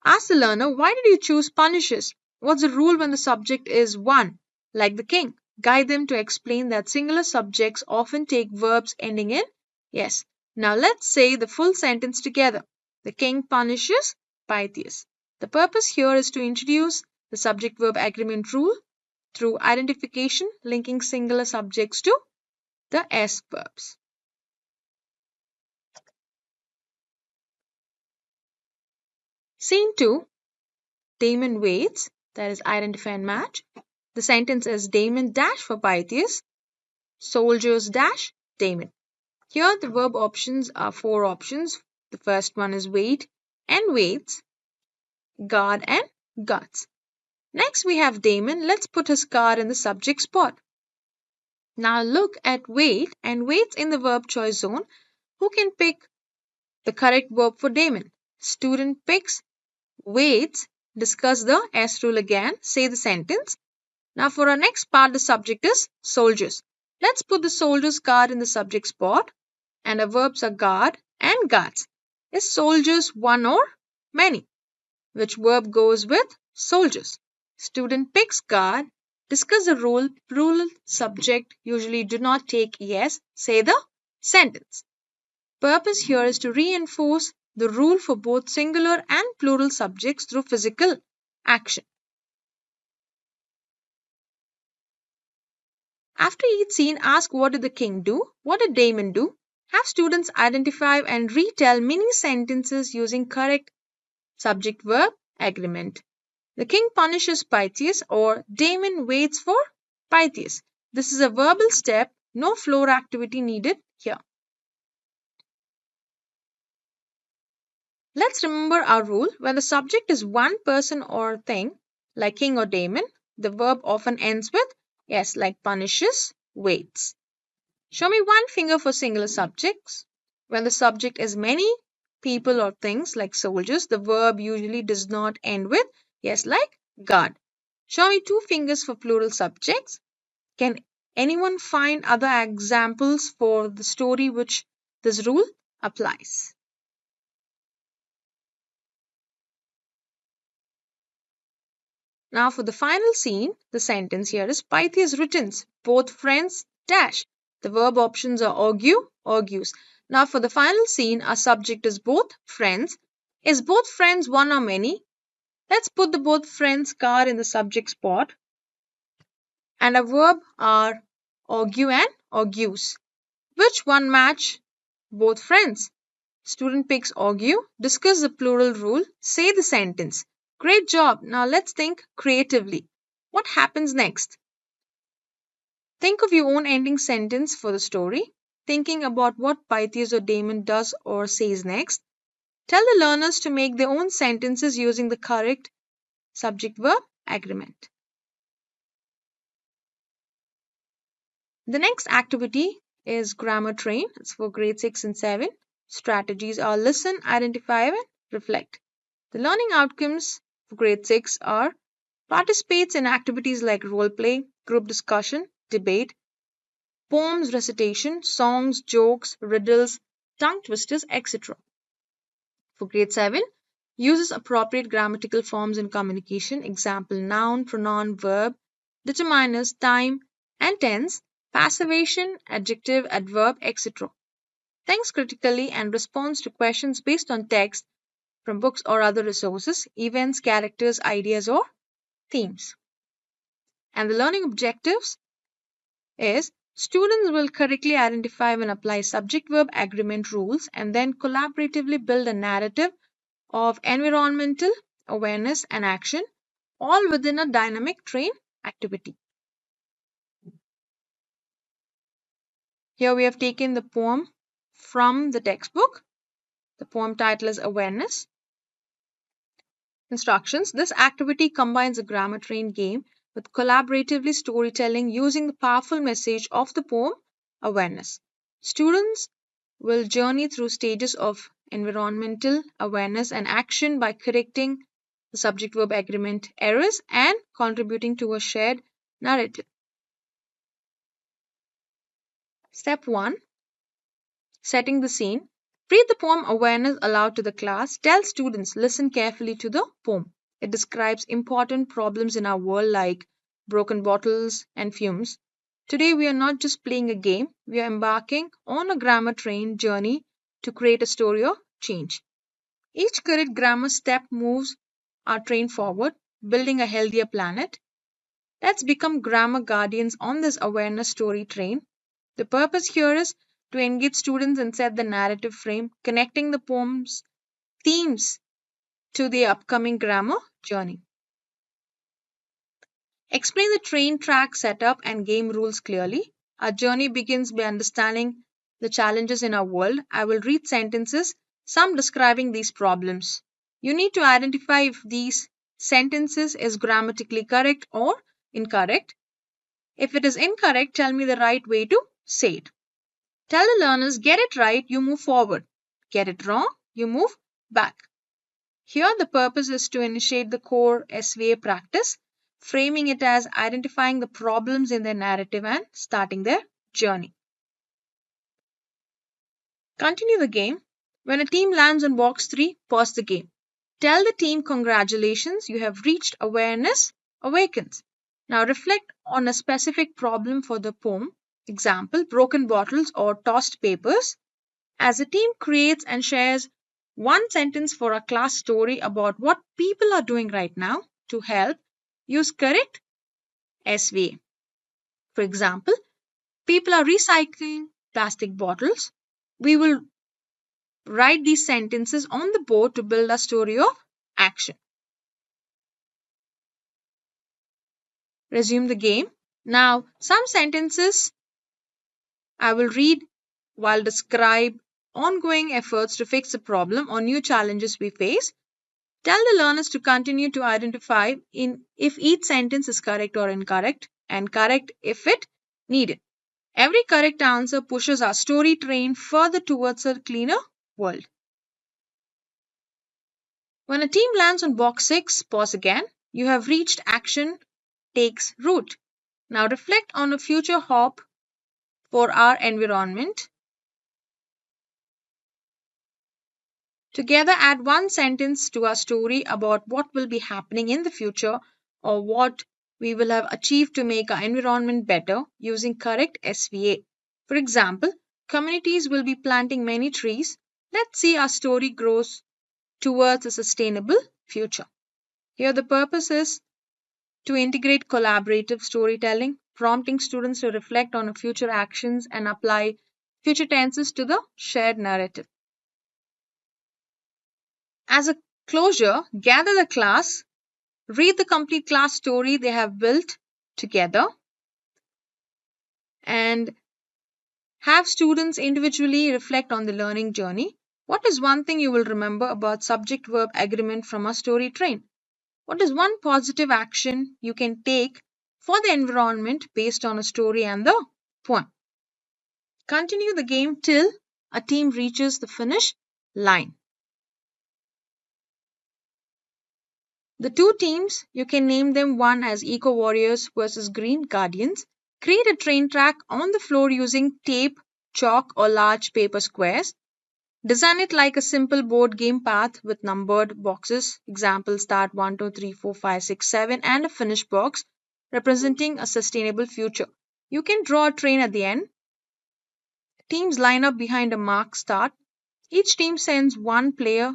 Ask the learner, why did you choose punishes? What's the rule when the subject is one, like the king? Guide them to explain that singular subjects often take verbs ending in yes. Now let's say the full sentence together. The king punishes Pythias. The purpose here is to introduce the subject-verb agreement rule through identification linking singular subjects to the S verbs. Scene 2, Damon waits, that is identify and match. The sentence is Damon dash for Pythias, soldiers dash Damon. Here the verb options are four options. The first one is wait and waits, guard and guards. Next we have Damon. Let's put his card in the subject spot. Now look at wait and waits in the verb choice zone. Who can pick the correct verb for Damon? Student picks waits. Discuss the S rule again. Say the sentence. Now for our next part, the subject is soldiers. Let's put the soldiers card in the subject spot and our verbs are guard and guards. Is soldiers one or many? Which verb goes with soldiers? Student picks guard. Discuss the rule. Plural subject usually do not take yes. Say the sentence. Purpose here is to reinforce the rule for both singular and plural subjects through physical action. After each scene, ask what did the king do? What did Damon do? Have students identify and retell mini sentences using correct subject verb agreement. The king punishes Pythias or Damon waits for Pythias. This is a verbal step, no floor activity needed here. Let's remember our rule. When the subject is one person or thing, like king or Damon, the verb often ends with yes, like punishes, waits. Show me one finger for singular subjects. When the subject is many people or things like soldiers, the verb usually does not end with yes, like guard. Show me two fingers for plural subjects. Can anyone find other examples for the story which this rule applies? Now for the final scene, the sentence here is Pythias returns. Both friends dash. The verb options are argue, argues. Now for the final scene, our subject is both friends. Is both friends one or many? Let's put the both friends card in the subject spot. And a verb are argue and argues. Which one match both friends? Student picks argue. Discuss the plural rule. Say the sentence. Great job. Now let's think creatively. What happens next? Think of your own ending sentence for the story, thinking about what Pythias or Damon does or says next. Tell the learners to make their own sentences using the correct subject-verb agreement. The next activity is grammar train. It's for grade 6 and 7. Strategies are listen, identify, and reflect. The learning outcomes for grade 6 are participates in activities like role play, group discussion, debate, poems, recitation, songs, jokes, riddles, tongue twisters, etc. For grade 7, uses appropriate grammatical forms in communication, example noun, pronoun, verb, determiners, time and tense, passivation, adjective, adverb, etc. Thinks critically and responds to questions based on text from books or other resources, events, characters, ideas, or themes. And the learning objectives is students will correctly identify and apply subject verb agreement rules and then collaboratively build a narrative of environmental awareness and action, all within a dynamic train activity. Here we have taken the poem from the textbook. The poem title is Awareness. Instructions. This activity combines a grammar train game with collaboratively storytelling using the powerful message of the poem Awareness. Students will journey through stages of environmental awareness and action by correcting the subject verb agreement errors and contributing to a shared narrative. Step 1. Setting the scene. Read the poem Awareness aloud to the class. Tell students listen carefully to the poem. It describes important problems in our world like broken bottles and fumes. Today we are not just playing a game, we are embarking on a grammar train journey to create a story of change. Each correct grammar step moves our train forward, building a healthier planet. Let's become grammar guardians on this awareness story train. The purpose here is to engage students and set the narrative frame, connecting the poem's themes to the upcoming grammar journey. Explain the train track setup and game rules clearly. Our journey begins by understanding the challenges in our world. I will read sentences, some describing these problems. You need to identify if these sentences is grammatically correct or incorrect. If it is incorrect, tell me the right way to say it. Tell the learners, get it right, you move forward. Get it wrong, you move back. Here, the purpose is to initiate the core SVA practice, framing it as identifying the problems in their narrative and starting their journey. Continue the game. When a team lands on box 3, pause the game. Tell the team, congratulations, you have reached awareness awakens. Now reflect on a specific problem for the poem. Example, broken bottles or tossed papers. As a team creates and shares one sentence for a class story about what people are doing right now to help, use correct SVA. For example, people are recycling plastic bottles. We will write these sentences on the board to build a story of action. Resume the game. Now, some sentences I will read while describe ongoing efforts to fix the problem or new challenges we face. Tell the learners to continue to identify if each sentence is correct or incorrect and correct if it needed. Every correct answer pushes our story train further towards a cleaner world. When a team lands on box 6, pause again. You have reached action takes root. Now reflect on a future hop for our environment. Together, add one sentence to our story about what will be happening in the future or what we will have achieved to make our environment better using correct SVA. For example, communities will be planting many trees. Let's see our story grows towards a sustainable future. Here, the purpose is to integrate collaborative storytelling, prompting students to reflect on future actions and apply future tenses to the shared narrative. As a closure, gather the class, read the complete class story they have built together, and have students individually reflect on the learning journey. What is one thing you will remember about subject-verb agreement from a story train? What is one positive action you can take for the environment based on a story and the poem? Continue the game till a team reaches the finish line. The two teams, you can name them one as Eco Warriors versus Green Guardians. Create a train track on the floor using tape, chalk, or large paper squares. Design it like a simple board game path with numbered boxes. Example start 1, 2, 3, 4, 5, 6, 7, and a finish box representing a sustainable future. You can draw a train at the end. Teams line up behind a marked start. Each team sends one player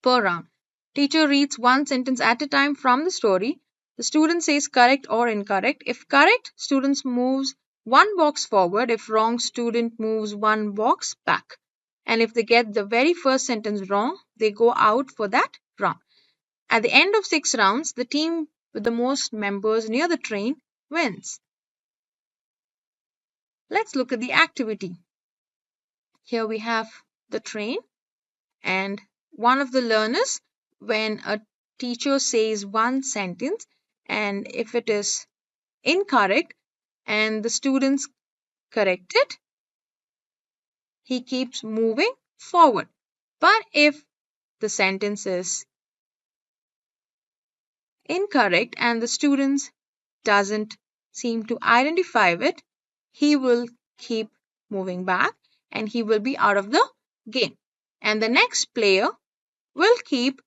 per round. Teacher reads one sentence at a time from the story. The student says correct or incorrect. If correct, student moves one box forward. If wrong, student moves one box back. And if they get the very first sentence wrong, they go out for that round. At the end of 6 rounds, the team with the most members near the train wins. Let's look at the activity. Here we have the train and one of the learners, when a teacher says one sentence and if it is incorrect and the students correct it, he keeps moving forward. But if the sentence is incorrect and the students doesn't seem to identify it, he will keep moving back and he will be out of the game. And the next player will keep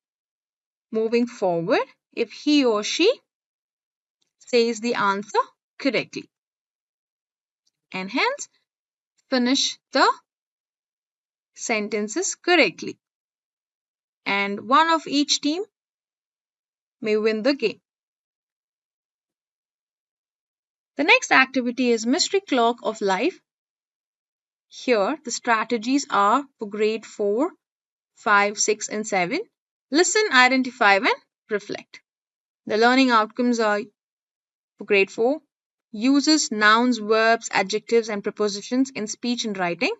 moving forward if he or she says the answer correctly and hence finish the sentences correctly. And one of each team may win the game. The next activity is Mystery Clock of Life. Here the strategies are for grade 4, 5, 6 and 7. Listen, identify and reflect. The learning outcomes are for grade 4, uses nouns, verbs, adjectives and prepositions in speech and writing.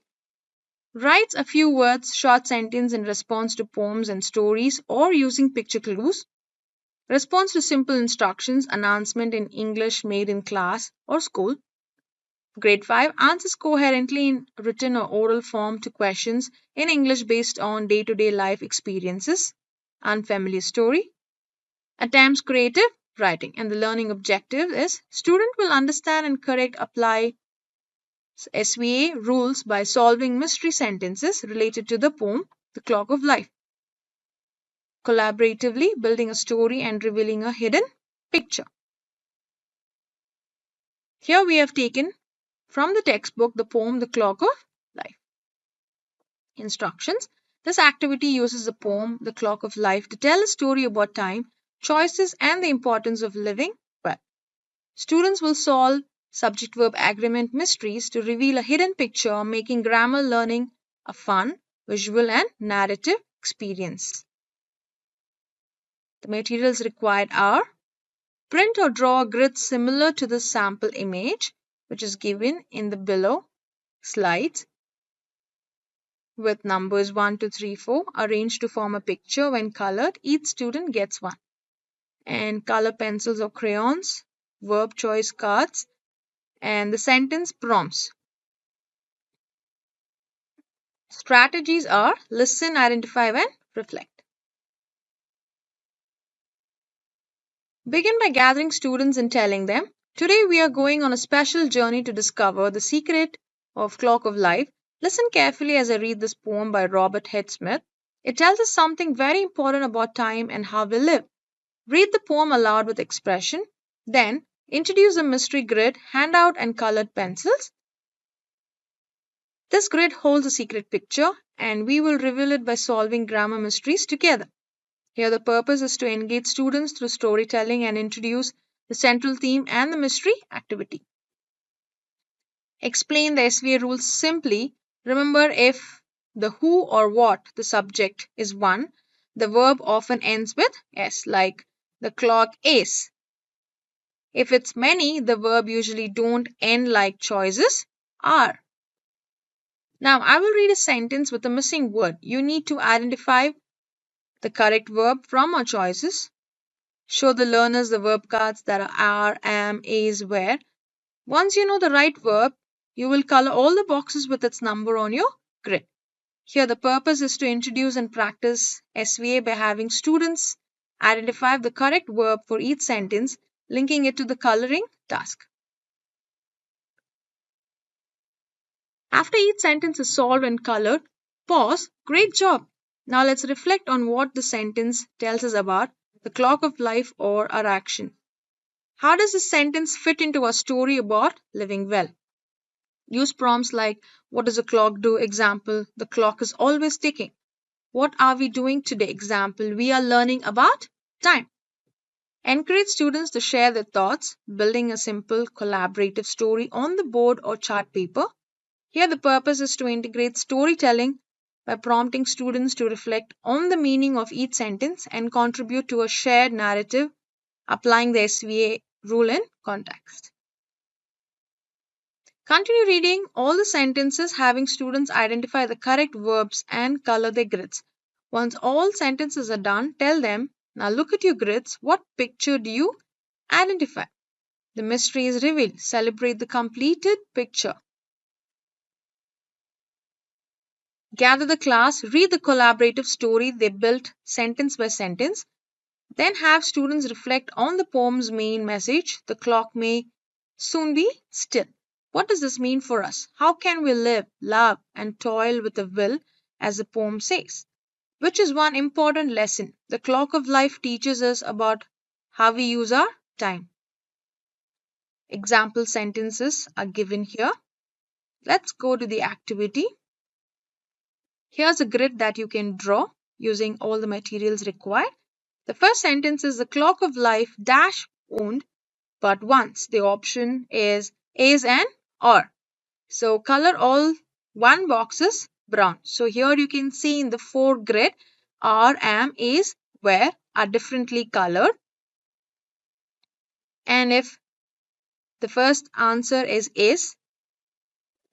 Writes a few words, short sentence in response to poems and stories or using picture clues. Response to simple instructions, announcement in English made in class or school. Grade 5 answers coherently in written or oral form to questions in English based on day-to-day life experiences. Unfamiliar story. Attempts creative writing, and the learning objective is student will understand and correct apply SVA rules by solving mystery sentences related to the poem The Clock of Life. Collaboratively building a story and revealing a hidden picture. Here we have taken from the textbook the poem The Clock of Life. Instructions. This activity uses the poem The Clock of Life to tell a story about time, choices and the importance of living well. Students will solve subject-verb agreement mysteries to reveal a hidden picture, making grammar learning a fun, visual and narrative experience. The materials required are print or draw a grid similar to the sample image, which is given in the below slides with numbers 1, 2, 3, 4 arranged to form a picture. When colored, each student gets one. And color pencils or crayons, verb choice cards, and the sentence prompts. Strategies are listen, identify, and reflect. Begin by gathering students and telling them, today we are going on a special journey to discover the secret of Clock of Life. Listen carefully as I read this poem by Robert H. Smith. It tells us something very important about time and how we live. Read the poem aloud with expression. Then, introduce a mystery grid, handout and colored pencils. This grid holds a secret picture and we will reveal it by solving grammar mysteries together. Here the purpose is to engage students through storytelling and introduce the central theme and the mystery activity. Explain the SVA rules simply. Remember, if the who or what, the subject, is one, the verb often ends with S, like the clock is. If it's many, the verb usually don't end like choices are. Now, I will read a sentence with a missing word. You need to identify the correct verb from our choices. Show the learners the verb cards that are, am, is, where. Once you know the right verb, you will color all the boxes with its number on your grid. Here, the purpose is to introduce and practice SVA by having students identify the correct verb for each sentence, linking it to the coloring task. After each sentence is solved and colored, pause. Great job. Now let's reflect on what the sentence tells us about the clock of life or our action. How does this sentence fit into a story about living well? Use prompts like, what does a clock do? Example, the clock is always ticking. What are we doing today? Example, we are learning about time. Encourage students to share their thoughts, building a simple collaborative story on the board or chart paper. Here, the purpose is to integrate storytelling by prompting students to reflect on the meaning of each sentence and contribute to a shared narrative, applying the SVA rule in context. Continue reading all the sentences, having students identify the correct verbs and color their grids. Once all sentences are done, tell them, now look at your grids. What picture do you identify? The mystery is revealed. Celebrate the completed picture. Gather the class, read the collaborative story they built sentence by sentence. Then have students reflect on the poem's main message. The clock may soon be still. What does this mean for us? How can we live, love, and toil with a will, as the poem says? Which is one important lesson. The clock of life teaches us about how we use our time. Example sentences are given here. Let's go to the activity. Here's a grid that you can draw using all the materials required. The first sentence is the clock of life dash owned but once. The option is and or. So color all one boxes brown. So here you can see in the four grid are, am, is, where are differently colored. And if the first answer is,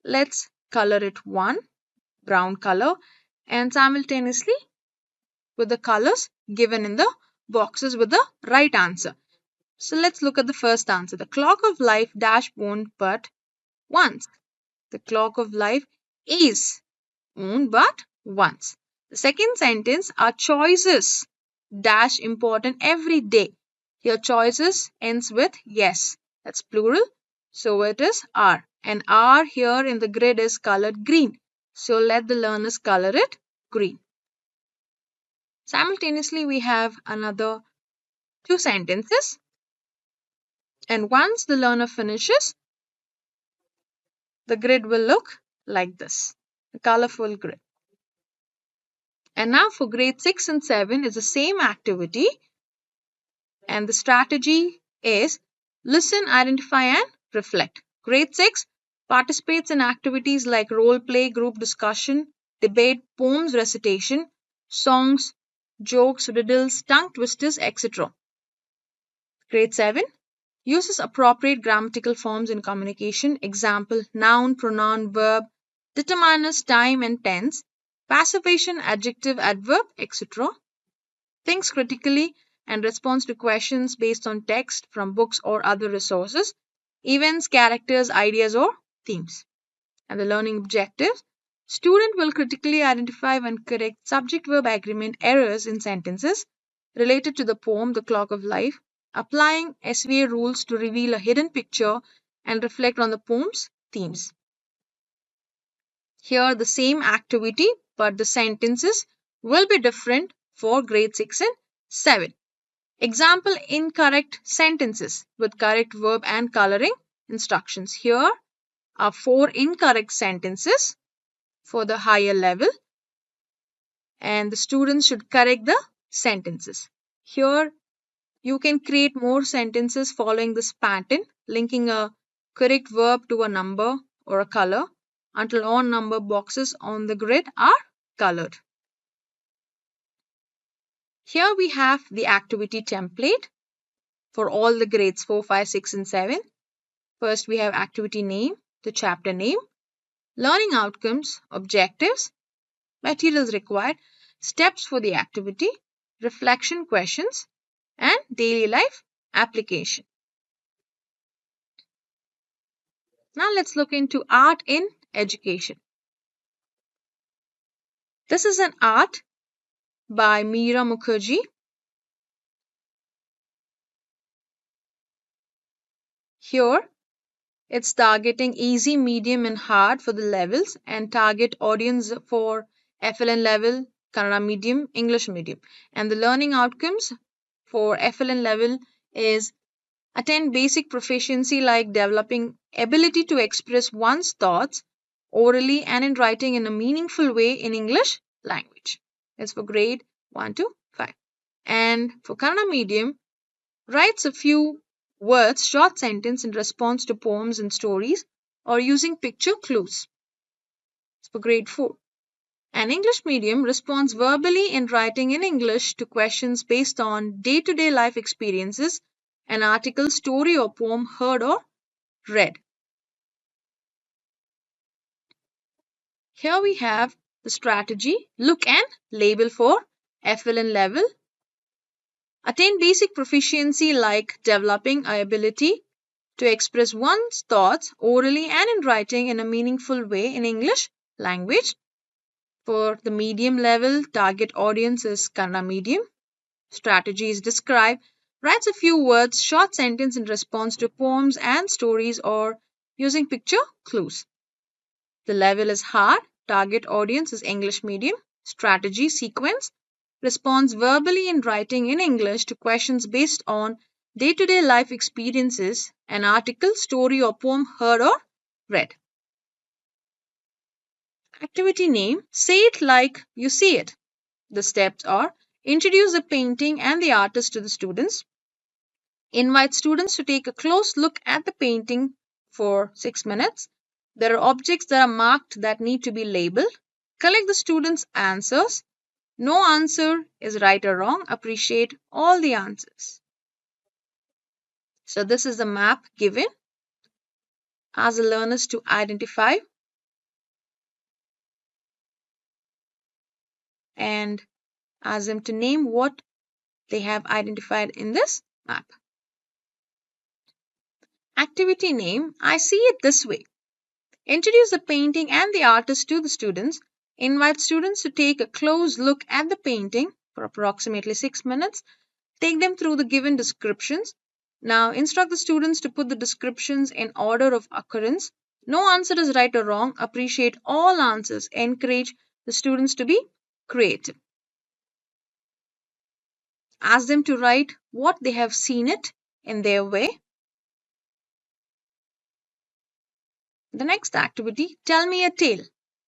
let's color it one brown color and simultaneously with the colors given in the boxes with the right answer. So let's look at the first answer. The clock of life dash owned but once. The clock of life is owned but once. The second sentence, our choices dash important every day. Here choices ends with yes. That's plural. So it is are. And are here in the grid is colored green. So let the learners color it green. Simultaneously, we have another two sentences. And once the learner finishes, the grid will look like this, a colorful grid. And now for grade 6 and 7 is the same activity. And the strategy is listen, identify, and reflect. Grade 6 participates in activities like role play, group discussion, debate, poems recitation, songs, jokes, riddles, tongue twisters, etc. Grade 7 uses appropriate grammatical forms in communication. Example, noun, pronoun, verb, determiners, time and tense, passivation, adjective, adverb, etc. Thinks critically and responds to questions based on text from books or other resources, events, characters, ideas, or themes. And the learning objectives. Student will critically identify and correct subject-verb agreement errors in sentences related to the poem The Clock of Life, applying SVA rules to reveal a hidden picture and reflect on the poem's themes. Here the same activity, but the sentences will be different for grade 6 and 7. Example, incorrect sentences with correct verb and coloring instructions. Here are 4 incorrect sentences for the higher level, and the students should correct the sentences. Here you can create more sentences following this pattern, linking a correct verb to a number or a color until all number boxes on the grid are colored. Here we have the activity template for all the grades 4, 5, 6 and 7. First we have activity name, the chapter name, Learning outcomes, objectives, materials required, steps for the activity, reflection questions, and daily life application. Now let's look into art in education. This is an art by Meera Mukherjee. Here, it's targeting easy, medium, and hard for the levels and target audience for FLN level, Kannada medium, English medium. And the learning outcomes for FLN level is attain basic proficiency like developing ability to express one's thoughts orally and in writing in a meaningful way in English language. It's for grade 1 to 5. And for Kannada medium, writes a few words, short sentence in response to poems and stories or using picture clues. It's for grade 4. An English medium responds verbally in writing in English to questions based on day to day life experiences, an article, story, or poem heard or read. Here we have the strategy, look and label for FLN level. Attain basic proficiency like developing a ability to express one's thoughts orally and in writing in a meaningful way in English language. For the medium level, target audience is Kannada medium. Strategy is describe, writes a few words, short sentence in response to poems and stories or using picture clues. The level is hard, target audience is English medium. Strategy sequence, responds verbally in writing in English to questions based on day to day life experiences, an article, story, or poem heard or read. Activity name, say it like you see it. The steps are introduce the painting and the artist to the students, invite students to take a close look at the painting for 6 minutes. There are objects that are marked that need to be labeled. Collect the students' answers. No answer is right or wrong. Appreciate all the answers. So, this is the map given. Ask the learners to identify and ask them to name what they have identified in this map. Activity name, I see it this way. Introduce the painting and the artist to the students. Invite students to take a close look at the painting for approximately 6 minutes. Take them through the given descriptions. Now instruct the students to put the descriptions in order of occurrence. No answer is right or wrong. Appreciate all answers. Encourage the students to be creative. Ask them to write what they have seen it in their way. The next activity, tell me a tale.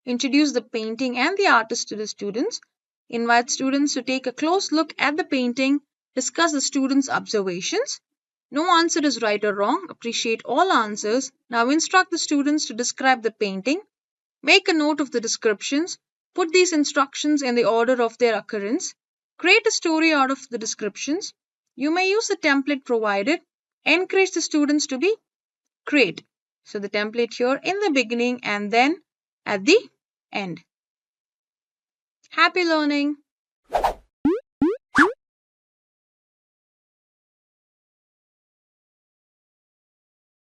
Introduce the painting and the artist to the students. Invite students to take a close look at the painting. Discuss the students' observations. No answer is right or wrong. Appreciate all answers. Now instruct the students to describe the painting. Make a note of the descriptions. Put these instructions in the order of their occurrence. Create a story out of the descriptions. You may use the template provided. Encourage the students to be creative. So the template here in the beginning and then at the end. Happy learning!